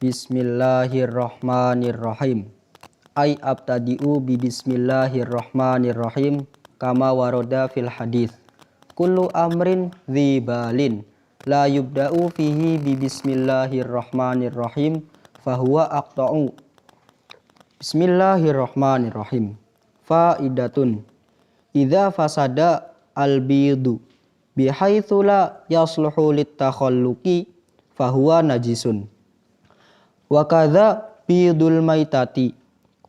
Bismillahirrahmanirrahim. Ay abtadi'u bi bismillahirrahmanirrahim kama waroda fil hadits. Kullu amrin dzibalin la yubda'u fihi bi bismillahirrahmanirrahim fahuwa aqta'u. Bismillahirrahmanirrahim. Faidatun. Idza fasada al-bidu bihaitsu la yasluhu litakhalluqi fahuwa najisun. Wa kadza bidul maitati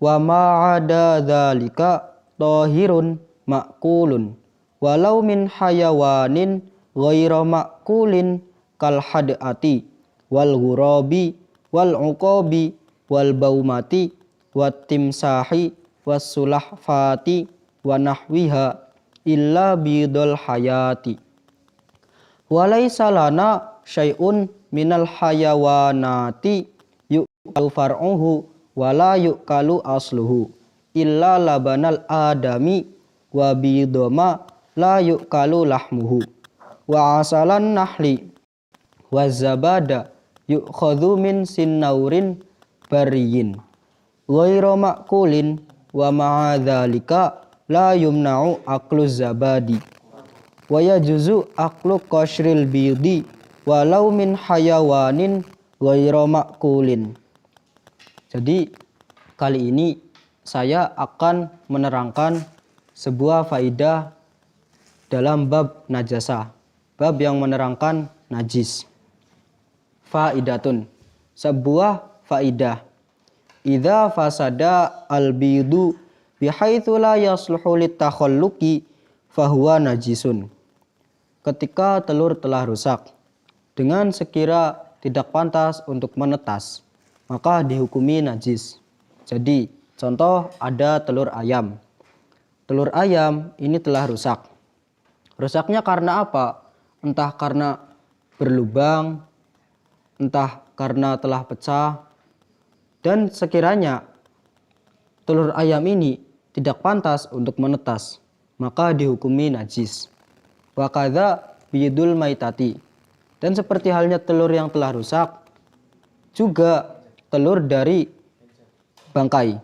wa ma'ada dzalika tahirun ma'kulun walau min hayawanin ghairu ma'kulin kal hadati wal ghurabi wal uqabi wal baumati wat timsahi was sulahfati wa nahwiha illa bidul hayati walaysa lana syai'un minal hayawanati yu'kalu far'uhu wala yu'kalu asluhu illa labanal adami wa bidoma la yu'kalu lahmuhu wa asalan nahli wa zabada yu'khadhu min sinnaurin bariyin ghairu ma'kulin wa ma'adzalika la yumna'u aklu zabadi wa yajuzu aklu qashril bidi walau min hayawanin ghairu ma'kulin. Jadi kali ini saya akan menerangkan sebuah faidah dalam bab najasah, bab yang menerangkan najis. Faidatun, sebuah faidah. Idza fasada al-bidu bihaitsu la yasluhu litakhalluqi fahuwa najisun. Ketika telur telah rusak dengan sekira tidak pantas untuk menetas, maka dihukumi najis. Jadi, contoh ada telur ayam. Telur ayam ini telah rusak. Rusaknya karena apa? Entah karena berlubang, entah karena telah pecah. Dan sekiranya telur ayam ini tidak pantas untuk menetas, maka dihukumi najis. Wa kadza bidul maitati. Dan seperti halnya telur yang telah rusak, juga telur dari bangkai.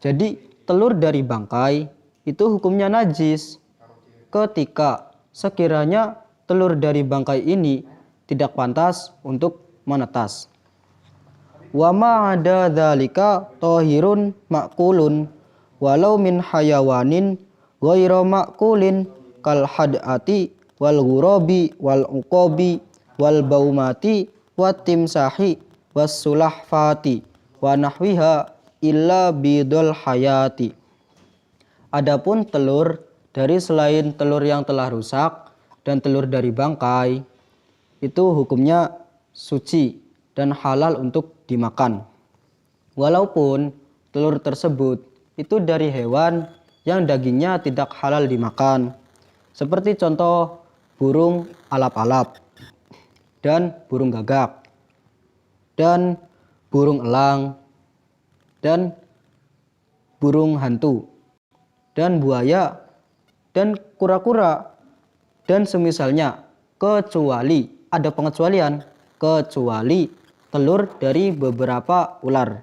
Jadi telur dari bangkai itu hukumnya najis ketika sekiranya telur dari bangkai ini tidak pantas untuk menetas. Wa ma'ada dzalika tahirun ma'kulun walau min hayawanin ghairu ma'kulin kal hadati wal ghurabi wal uqabi wal baumati wat timsahi was sulahfati wa nahwiha illa bidul hayati. Adapun telur dari selain telur yang telah rusak dan telur dari bangkai itu hukumnya suci dan halal untuk dimakan. Walaupun telur tersebut itu dari hewan yang dagingnya tidak halal dimakan. Seperti contoh burung alap-alap dan burung gagak dan burung elang dan burung hantu dan buaya dan kura-kura dan semisalnya, kecuali ada pengecualian, kecuali telur dari beberapa ular.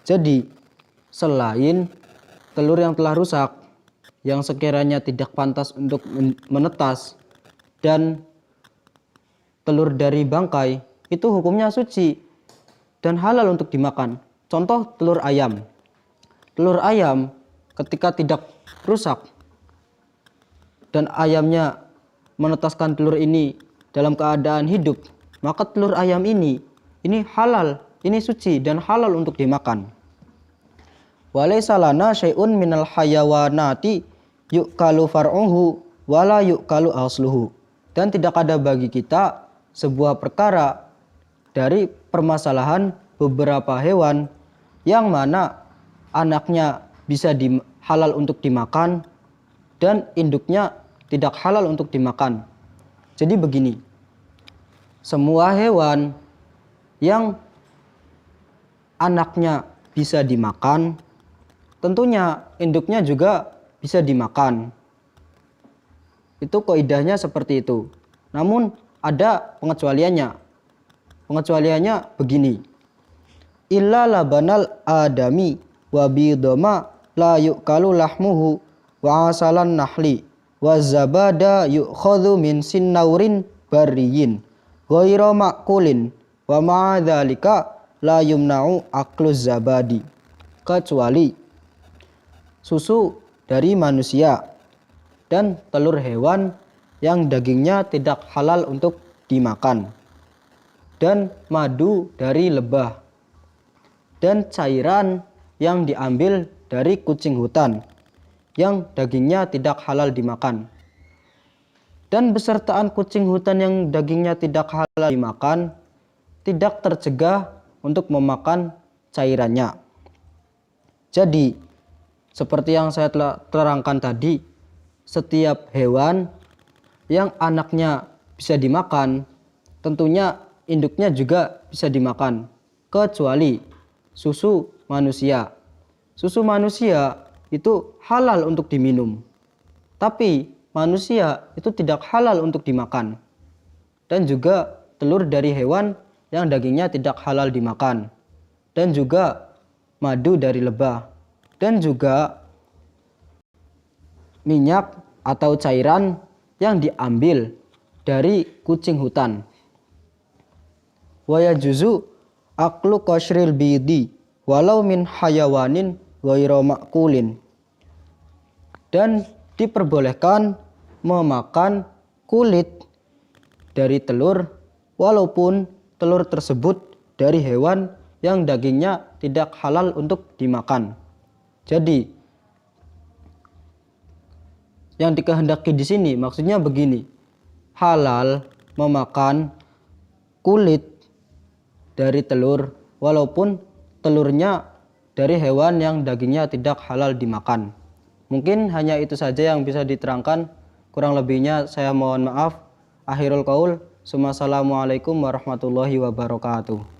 Jadi selain telur yang telah rusak yang sekiranya tidak pantas untuk menetas dan telur dari bangkai itu hukumnya suci dan halal untuk dimakan. Contoh telur ayam. Telur ayam ketika tidak rusak dan ayamnya menetaskan telur ini dalam keadaan hidup, maka telur ayam ini halal, ini suci dan halal untuk dimakan. Walaysa lana syai'un minal hayawanati yu'kalu far'uhu wala yu'kalu asluhu. Dan tidak ada bagi kita sebuah perkara dari permasalahan beberapa hewan yang mana anaknya bisa halal untuk dimakan dan induknya tidak halal untuk dimakan. Jadi begini, semua hewan yang anaknya bisa dimakan, tentunya induknya juga bisa dimakan. Itu kaidahnya seperti itu. Namun ada pengecualiannya. pengecualiannya begini. Illa labanal adami wa bidoma la yu'kalu lahmuhu wa asalan nahli wa zabada yu'khadhu min sinnaurin barriyin ghairu ma'kulin wa ma'adzalika la yumna'u akluz zabadi, kecuali susu dari manusia dan telur hewan yang dagingnya tidak halal untuk dimakan, dan madu dari lebah, dan cairan yang diambil dari kucing hutan yang dagingnya tidak halal dimakan, dan besertaan kucing hutan yang dagingnya tidak halal dimakan tidak tercegah untuk memakan cairannya. Jadi seperti yang saya telah terangkan tadi, setiap hewan yang anaknya bisa dimakan, tentunya induknya juga bisa dimakan, kecuali susu manusia. Susu manusia itu halal untuk diminum, tapi manusia itu tidak halal untuk dimakan. Dan juga telur dari hewan yang dagingnya tidak halal dimakan, dan juga madu dari lebah, dan juga minyak atau cairan yang diambil dari kucing hutan. Wa yajuzu aklu qashril bidi walau min hayawanin ghairu ma'kulin. Dan diperbolehkan memakan kulit dari telur walaupun telur tersebut dari hewan yang dagingnya tidak halal untuk dimakan. Jadi yang dikehendaki di sini maksudnya begini, halal memakan kulit dari telur walaupun telurnya dari hewan yang dagingnya tidak halal dimakan. Mungkin hanya itu saja yang bisa diterangkan, kurang lebihnya saya mohon maaf. Akhirul qaul, assalamualaikum warahmatullahi wabarakatuh.